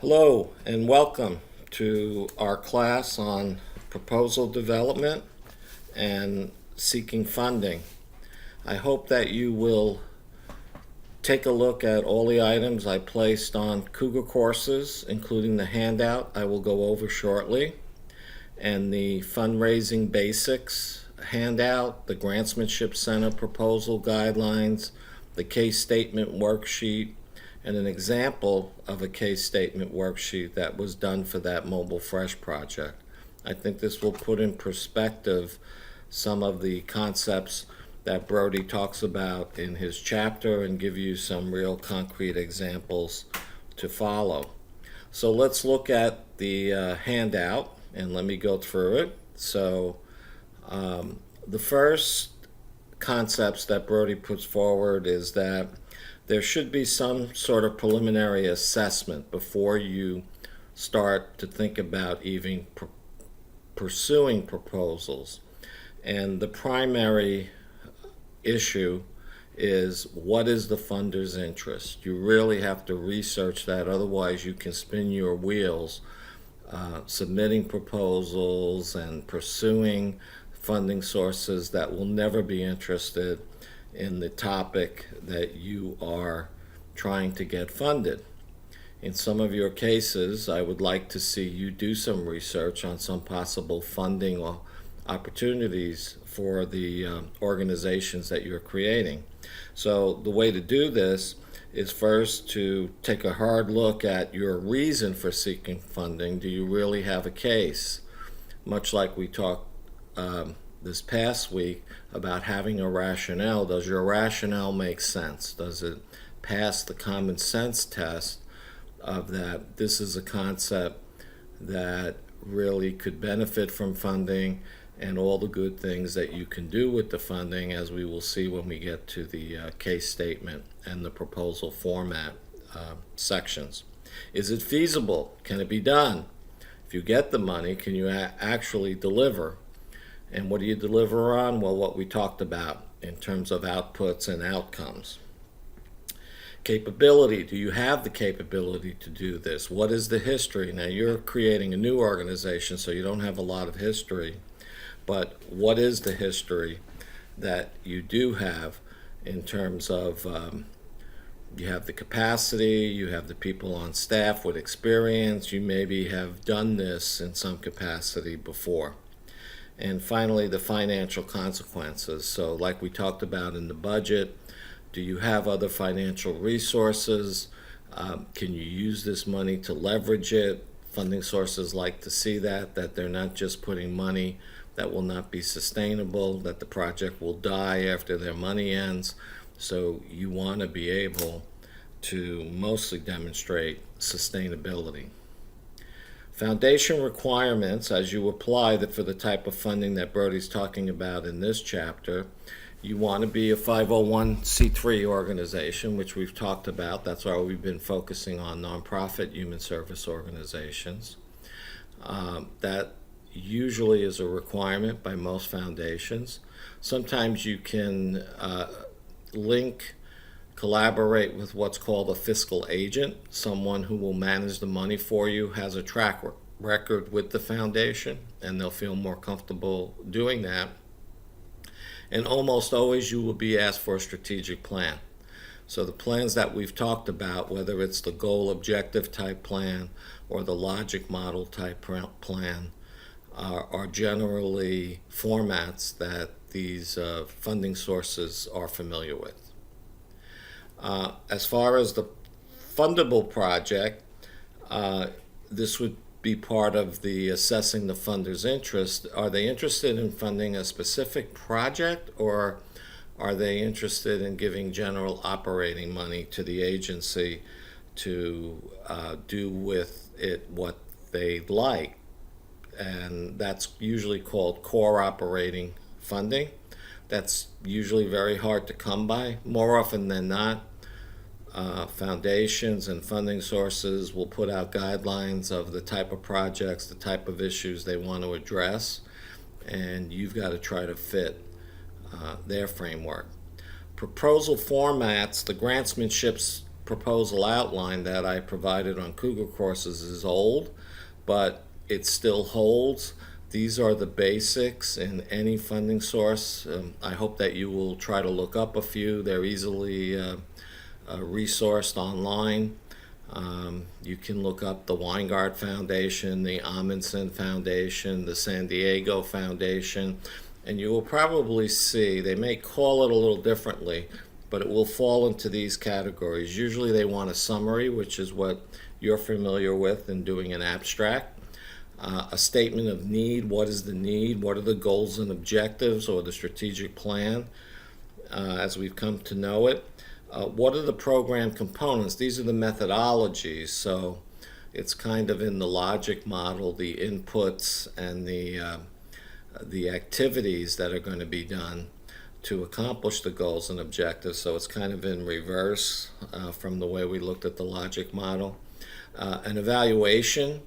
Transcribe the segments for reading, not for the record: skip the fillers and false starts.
Hello and welcome to our class on proposal development and seeking funding. I hope that you will take a look at all the items I placed on Cougar courses, including the handout I will go over shortly, and the fundraising basics handout, the Grantsmanship Center proposal guidelines, the case statement worksheet, and an example of a case statement worksheet that was done for that Mobile Fresh project. I think this will put in perspective some of the concepts that Brody talks about in his chapter and give you some real concrete examples to follow. So let's look at the handout and let me go through it. So the first concepts that Brody puts forward is that there should be some sort of preliminary assessment before you start to think about even pursuing proposals. And the primary issue is, what is the funder's interest? You really have to research that, otherwise you can spin your wheels submitting proposals and pursuing funding sources that will never be interested in the topic that you are trying to get funded. In some of your cases, I would like to see you do some research on some possible funding or opportunities for the organizations that you're creating. So the way to do this is first to take a hard look at your reason for seeking funding. Do you really have a case? Much like we talked this past week about having a rationale. Does your rationale make sense? Does it pass the common sense test of that this is a concept that really could benefit from funding and all the good things that you can do with the funding, as we will see when we get to the case statement and the proposal format sections. Is it feasible? Can it be done? If you get the money, can you actually deliver? And what do you deliver on? Well, what we talked about in terms of outputs and outcomes. Capability. Do you have the capability to do this? What is the history? Now, you're creating a new organization, so you don't have a lot of history. But what is the history that you do have in terms of you have the capacity, you have the people on staff with experience, you maybe have done this in some capacity before. And finally, the financial consequences. So like we talked about in the budget, do you have other financial resources? Can you use this money to leverage it? Funding sources like to see that they're not just putting money that will not be sustainable, that the project will die after their money ends. So you want to be able to mostly demonstrate sustainability. Foundation requirements, as you apply for the type of funding that Brody's talking about in this chapter, you want to be a 501c3 organization, which we've talked about. That's why we've been focusing on nonprofit human service organizations. That usually is a requirement by most foundations. Sometimes you can collaborate with what's called a fiscal agent, someone who will manage the money for you, has a track record with the foundation, and they'll feel more comfortable doing that. And almost always you will be asked for a strategic plan. So the plans that we've talked about, whether it's the goal objective type plan or the logic model type plan, are generally formats that these funding sources are familiar with. As far as the fundable project, this would be part of the assessing the funder's interest. Are they interested in funding a specific project, or are they interested in giving general operating money to the agency to do with it what they like? And that's usually called core operating funding. That's usually very hard to come by. More often than not, foundations and funding sources will put out guidelines of the type of projects, the type of issues they want to address, and you've got to try to fit their framework. Proposal formats, the grantsmanship proposal outline that I provided on Cougar courses is old, but it still holds. These are the basics in any funding source. I hope that you will try to look up a few. They're easily resourced online. You can look up the Weingart Foundation, the Amundsen Foundation, the San Diego Foundation, and you will probably see, they may call it a little differently, but it will fall into these categories. Usually they want a summary, which is what you're familiar with in doing an abstract. A statement of need, what is the need, what are the goals and objectives or the strategic plan as we've come to know it. What are the program components? These are the methodologies, so it's kind of in the logic model, the inputs and the activities that are going to be done to accomplish the goals and objectives. So it's kind of in reverse from the way we looked at the logic model. An evaluation,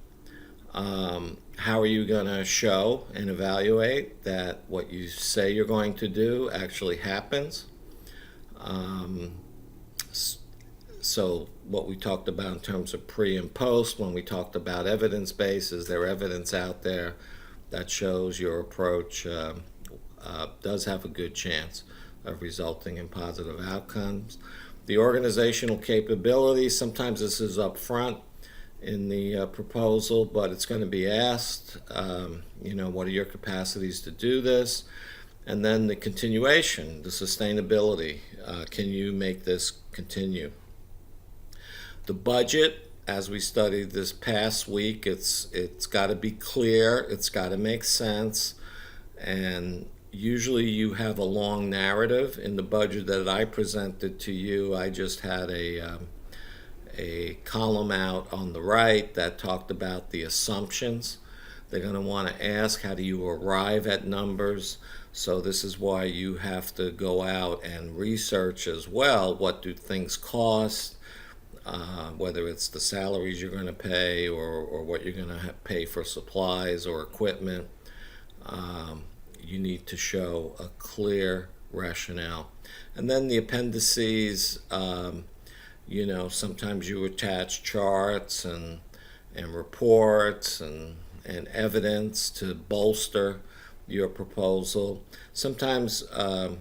how are you going to show and evaluate that what you say you're going to do actually happens? So what we talked about in terms of pre and post, when we talked about evidence base, is there evidence out there that shows your approach does have a good chance of resulting in positive outcomes? The organizational capability, sometimes this is up front in the proposal, but it's going to be asked, what are your capacities to do this? And then the continuation, the sustainability, can you make this continue? The budget, as we studied this past week, it's got to be clear, it's got to make sense, and usually you have a long narrative. In the budget that I presented to you, I just had a column out on the right that talked about the assumptions. They're going to want to ask, how do you arrive at numbers? So this is why you have to go out and research as well. What do things cost? Whether it's the salaries you're going to pay or what you're going to pay for supplies or equipment. You need to show a clear rationale. And then the appendices, sometimes you attach charts and reports and evidence to bolster your proposal. Sometimes a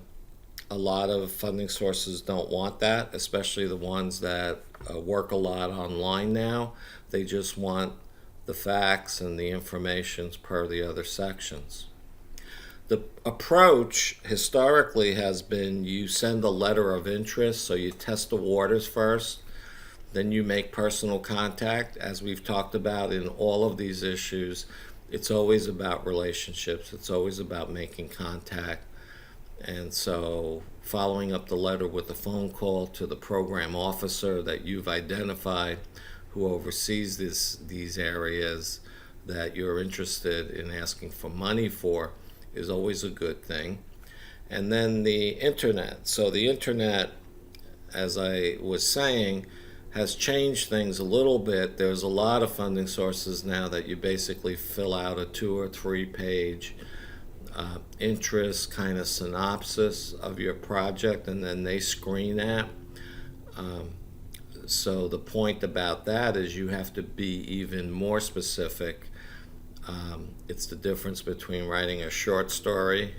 lot of funding sources don't want that, especially the ones that work a lot online now. They just want the facts and the information per the other sections. The approach historically has been you send a letter of interest, so you test the waters first, then you make personal contact. As we've talked about in all of these issues, it's always about relationships, it's always about making contact. And so following up the letter with a phone call to the program officer that you've identified who oversees these areas that you're interested in asking for money for is always a good thing. And then the internet. So the internet, as I was saying, has changed things a little bit. There's a lot of funding sources now that you basically fill out a 2 or 3 page interest kind of synopsis of your project, and then they screen that. So the point about that is you have to be even more specific. It's the difference between writing a short story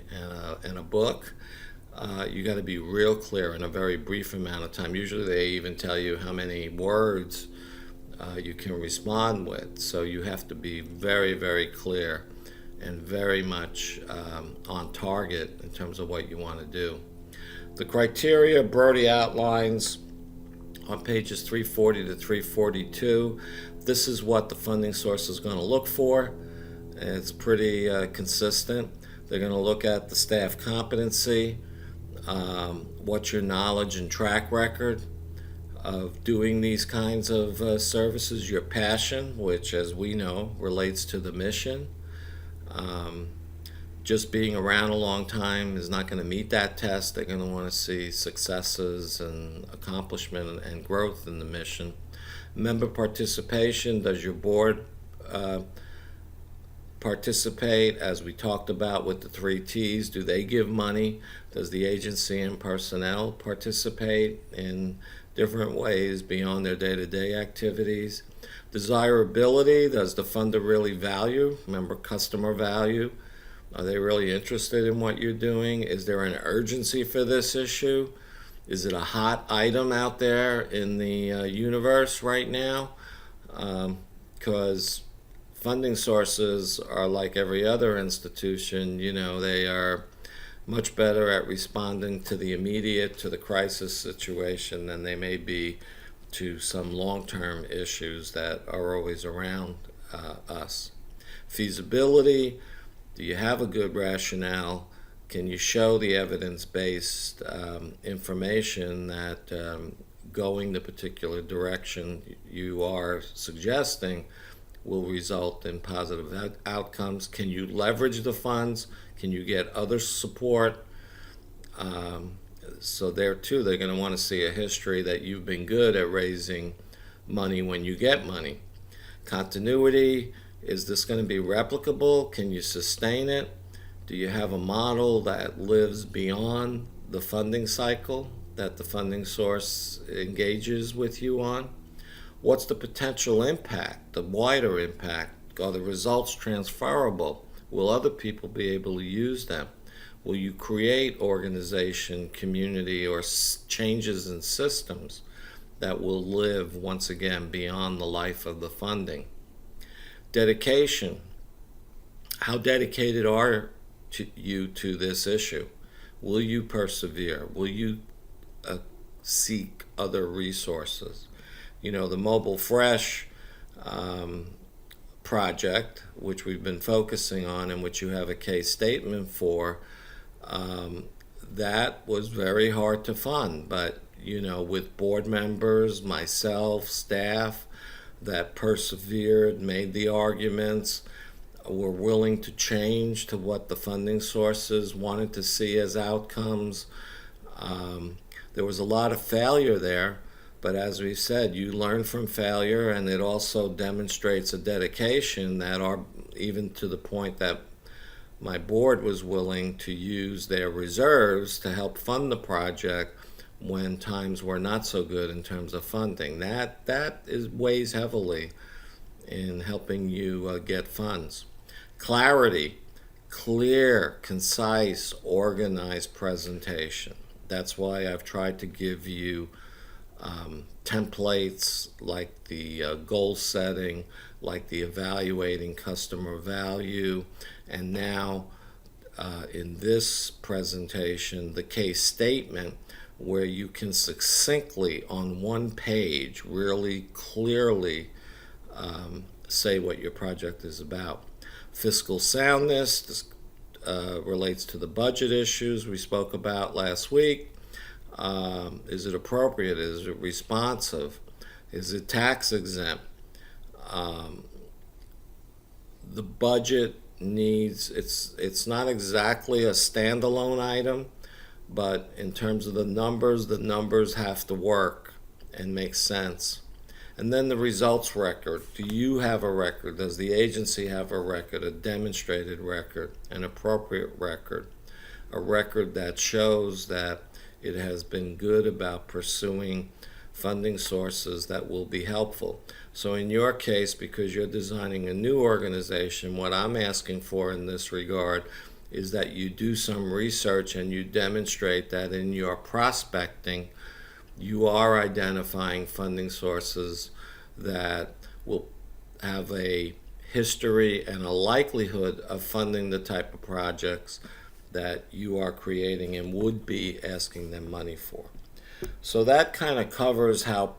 and a book. You got to be real clear in a very brief amount of time. Usually they even tell you how many words you can respond with. So you have to be very, very clear and very much on target in terms of what you want to do. The criteria Brody outlines on pages 340 to 342. This is what the funding source is going to look for. It's pretty consistent. They're going to look at the staff competency, what's your knowledge and track record of doing these kinds of services, your passion, which as we know relates to the mission. Just being around a long time is not going to meet that test. They're going to want to see successes and accomplishment and growth in the mission. Member participation, does your board participate, as we talked about with the 3 T's? Do they give money? Does the agency and personnel participate in different ways beyond their day-to-day activities. Desirability, does the funder really value? Remember, customer value. Are they really interested in what you're doing? Is there an urgency for this issue? Is it a hot item out there in the universe right now? Because funding sources are like every other institution, they are much better at responding to the immediate, to the crisis situation, than they may be to some long-term issues that are always around us. Feasibility, do you have a good rationale? Can you show the evidence-based information that going the particular direction you are suggesting will result in positive outcomes? Can you leverage the funds? Can you get other support? So there too, they're going to want to see a history that you've been good at raising money when you get money. Continuity, is this going to be replicable? Can you sustain it? Do you have a model that lives beyond the funding cycle that the funding source engages with you on? What's the potential impact, the wider impact? Are the results transferable? Will other people be able to use them? Will you create organization, community, or changes in systems that will live, once again, beyond the life of the funding? Dedication. How dedicated are you to this issue? Will you persevere? Will you seek other resources? The Mobile Fresh project, which we've been focusing on and which you have a case statement for, that was very hard to fund. But, with board members, myself, staff that persevered, made the arguments, were willing to change to what the funding sources wanted to see as outcomes. There was a lot of failure there, but as we said, you learn from failure, and it also demonstrates a dedication that are even to the point that my board was willing to use their reserves to help fund the project when times were not so good in terms of funding. That weighs heavily in helping you get funds. Clarity, clear, concise, organized presentation. That's why I've tried to give you templates like the goal setting, like the evaluating customer value, and now in this presentation, the case statement, where you can succinctly on one page really clearly say what your project is about. Fiscal soundness, this relates to the budget issues we spoke about last week. Is it appropriate? Is it responsive? Is it tax exempt? The budget needs, it's not exactly a standalone item, but in terms of the numbers have to work and make sense. And then the results record. Do you have a record? Does the agency have a record, a demonstrated record, an appropriate record, a record that shows that it has been good about pursuing funding sources that will be helpful? So in your case, because you're designing a new organization, what I'm asking for in this regard is that you do some research and you demonstrate that in your prospecting, you are identifying funding sources that will have a history and a likelihood of funding the type of projects that you are creating and would be asking them money for. So that kind of covers how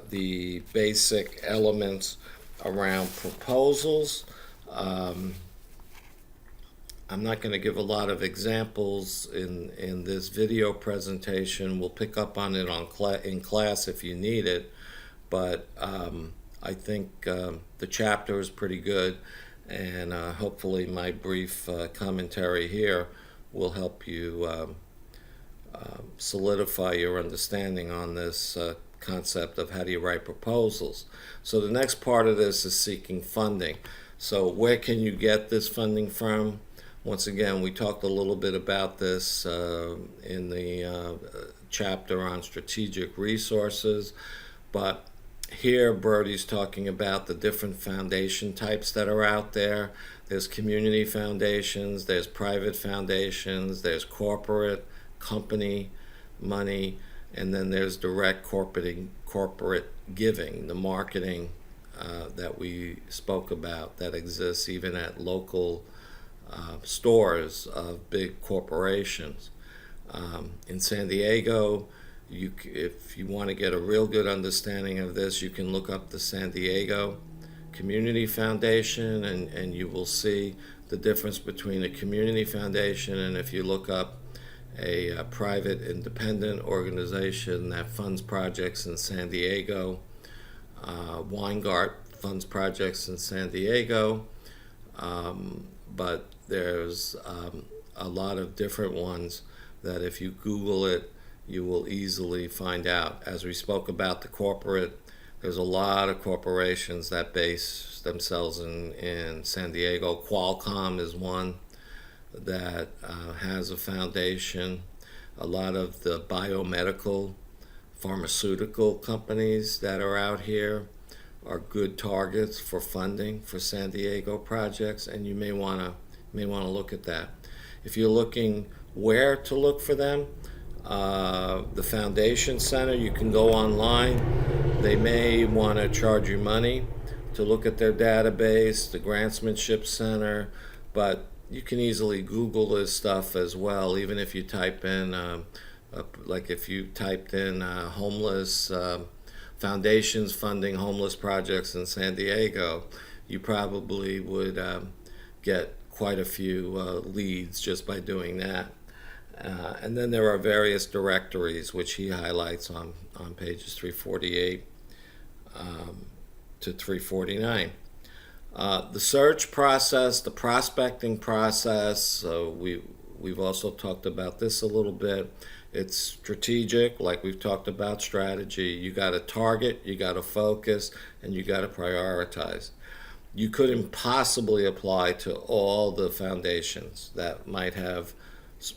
the basic elements around proposals. I'm not going to give a lot of examples in this video presentation. We'll pick up on it in class if you need it, but I think the chapter is pretty good, and hopefully my brief commentary here will help you solidify your understanding on this concept of how do you write proposals. So the next part of this is seeking funding. So where can you get this funding from? Once again, we talked a little bit about this in the chapter on strategic resources, but here Bertie's talking about the different foundation types that are out there. There's community foundations, there's private foundations, there's corporate, company money, and then there's direct corporate giving, the marketing that we spoke about that exists even at local stores of big corporations. In San Diego, if you want to get a real good understanding of this, you can look up the San Diego Community Foundation, and you will see the difference between a community foundation and if you look up a private independent organization that funds projects in San Diego. Weingart funds projects in San Diego, but there's a lot of different ones that if you Google it, you will easily find out. As we spoke about the corporate, there's a lot of corporations that base themselves in San Diego. Qualcomm is one that has a foundation. A lot of the biomedical pharmaceutical companies that are out here are good targets for funding for San Diego projects, and you may want to look at that. If you're looking where to look for them, the Foundation Center, you can go online. They may want to charge you money to look at their database, the Grantsmanship Center, but you can easily Google this stuff as well, even if you type in, like if you typed in homeless foundations funding homeless projects in San Diego, you probably would get quite a few leads just by doing that. And then there are various directories which he highlights on pages 348 to 349. The search process, the prospecting process, we've also talked about this a little bit. It's strategic, like we've talked about strategy. You got to target, you got to focus, and you got to prioritize. You couldn't possibly apply to all the foundations that might have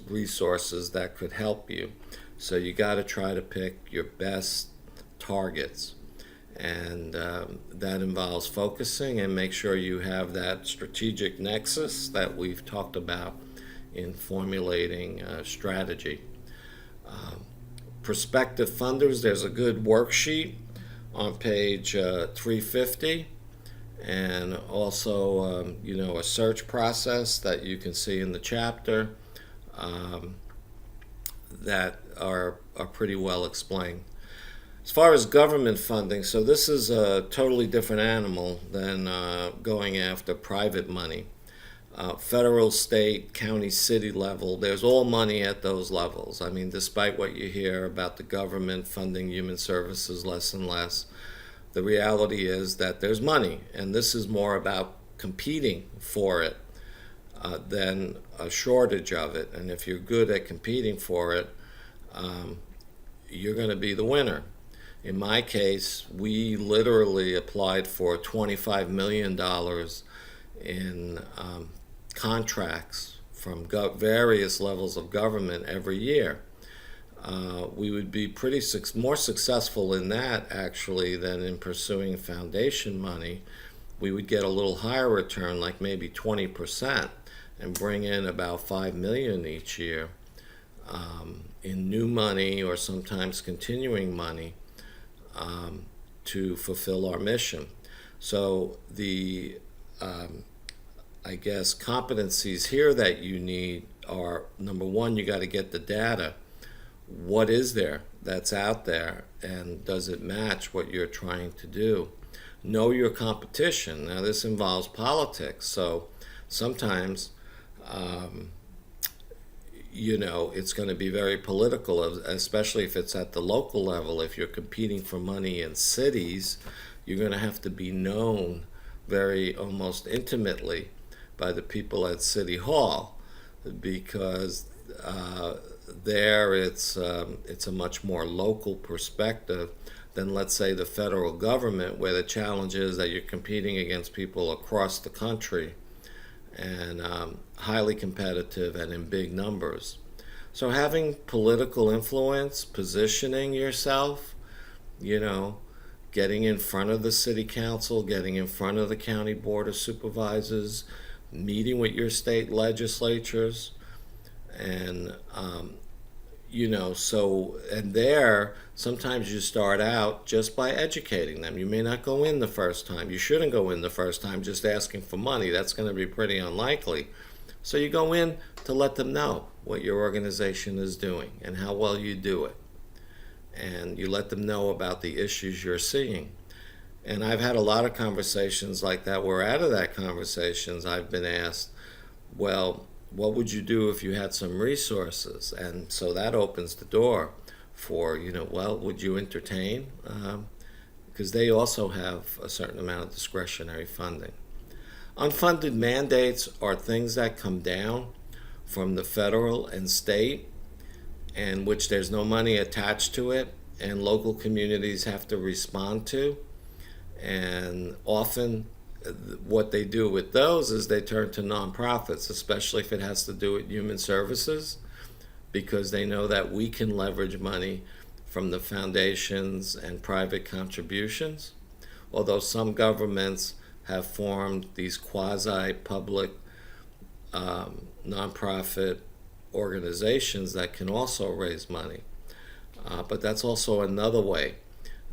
resources that could help you. So you got to try to pick your best targets. And that involves focusing and make sure you have that strategic nexus that we've talked about in formulating strategy. Prospective funders, there's a good worksheet on page 350, and also a search process that you can see in the chapter that are pretty well explained. As far as government funding, so this is a totally different animal than going after private money. Federal, state, county, city level, there's all money at those levels. I mean, despite what you hear about the government funding human services less and less, the reality is that there's money, and this is more about competing for it than a shortage of it. And if you're good at competing for it, you're going to be the winner. In my case, we literally applied for $25 million in contracts from various levels of government every year. We would be more successful in that actually than in pursuing foundation money. We would get a little higher return, like maybe 20%, and bring in about $5 million each year in new money or sometimes continuing money to fulfill our mission. So the competencies here that you need are, number one, you got to get the data. What is there that's out there, and does it match what you're trying to do? Know your competition. Now, this involves politics, so sometimes it's going to be very political, especially if it's at the local level. If you're competing for money in cities, you're going to have to be known very almost intimately by the people at City Hall, because there it's a much more local perspective than, let's say, the federal government, where the challenge is that you're competing against people across the country and highly competitive and in big numbers. So having political influence, positioning yourself, you know, getting in front of the city council, getting in front of the county board of supervisors, meeting with your state legislatures, and and there sometimes you start out just by educating them. You may not go in the first time. You shouldn't go in the first time just asking for money. That's going to be pretty unlikely. So you go in to let them know what your organization is doing and how well you do it. And you let them know about the issues you're seeing. And I've had a lot of conversations like that where out of that conversations I've been asked, well, what would you do if you had some resources? And so that opens the door for, well, would you entertain? Because they also have a certain amount of discretionary funding. Unfunded mandates are things that come down from the federal and state, and which there's no money attached to it, and local communities have to respond to. And often what they do with those is they turn to nonprofits, especially if it has to do with human services, because they know that we can leverage money from the foundations and private contributions. Although some governments have formed these quasi-public nonprofit organizations that can also raise money. But that's also another way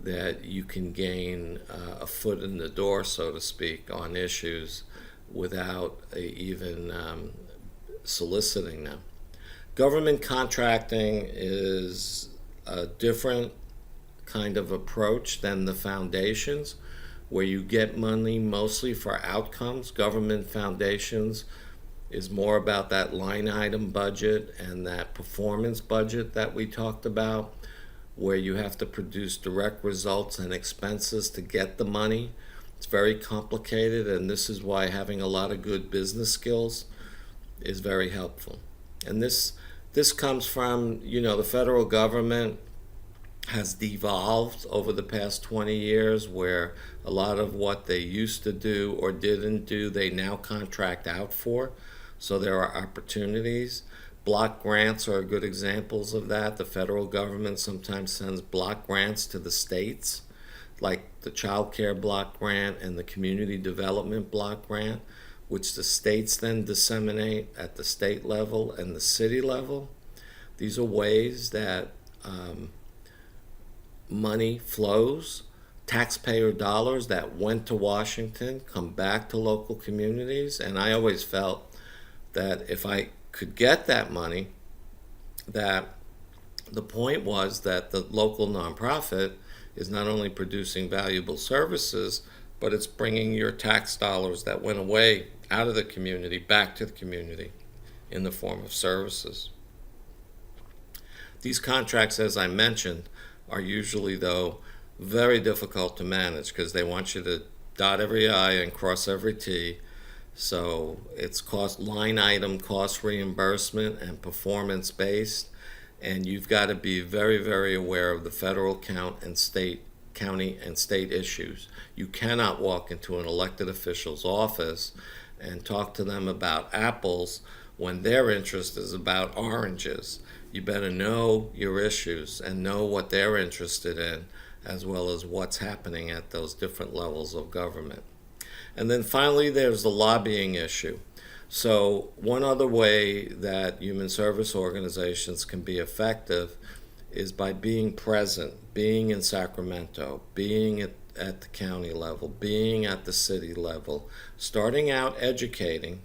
that you can gain a foot in the door, so to speak, on issues without even soliciting them. Government contracting is a different kind of approach than the foundations, where you get money mostly for outcomes. Government foundations is more about that line item budget and that performance budget that we talked about, where you have to produce direct results and expenses to get the money. It's very complicated, and this is why having a lot of good business skills is very helpful. And this comes from, the federal government has devolved over the past 20 years, where a lot of what they used to do or didn't do, they now contract out for. So there are opportunities. Block grants are good examples of that. The federal government sometimes sends block grants to the states, like the child care block grant and the community development block grant, which the states then disseminate at the state level and the city level. These are ways that money flows, taxpayer dollars that went to Washington come back to local communities. And I always felt that if I could get that money, that the point was that the local nonprofit is not only producing valuable services, but it's bringing your tax dollars that went away out of the community back to the community in the form of services. These contracts, as I mentioned, are usually, though, very difficult to manage because they want you to dot every I and cross every T. So it's line item cost reimbursement and performance based, and you've got to be very, very aware of the federal county and state issues. You cannot walk into an elected official's office and talk to them about apples when their interest is about oranges. You better know your issues and know what they're interested in, as well as what's happening at those different levels of government. And then finally, there's the lobbying issue. So one other way that human service organizations can be effective is by being present, being in Sacramento, being at the county level, being at the city level, starting out educating,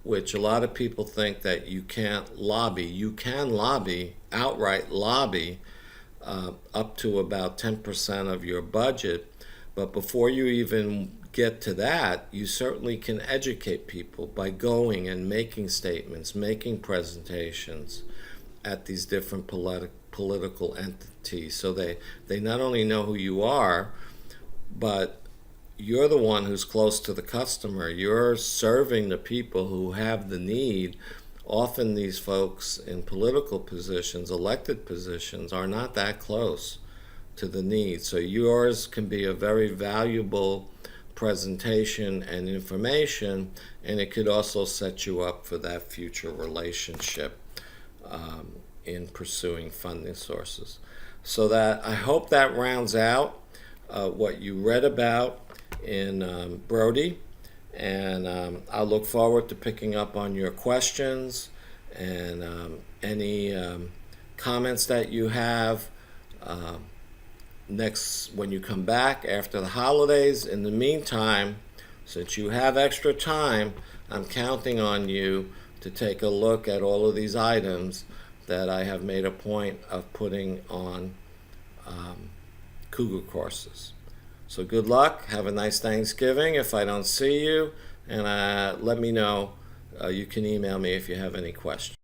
which a lot of people think that you can't lobby. You can lobby, outright lobby, up to about 10% of your budget. But before you even get to that, you certainly can educate people by going and making statements, making presentations at these different political entities. So they not only know who you are, but you're the one who's close to the customer. You're serving the people who have the need. Often these folks in political positions, elected positions, are not that close to the need. So yours can be a very valuable presentation and information, and it could also set you up for that future relationship. in pursuing funding sources. So that I hope that rounds out what you read about in Brody, and I look forward to picking up on your questions and any comments that you have next when you come back after the holidays. In the meantime, since you have extra time, I'm counting on you to take a look at all of these items that I have made a point of putting on Cougar courses. So good luck. Have a nice Thanksgiving if I don't see you, and let me know. You can email me if you have any questions.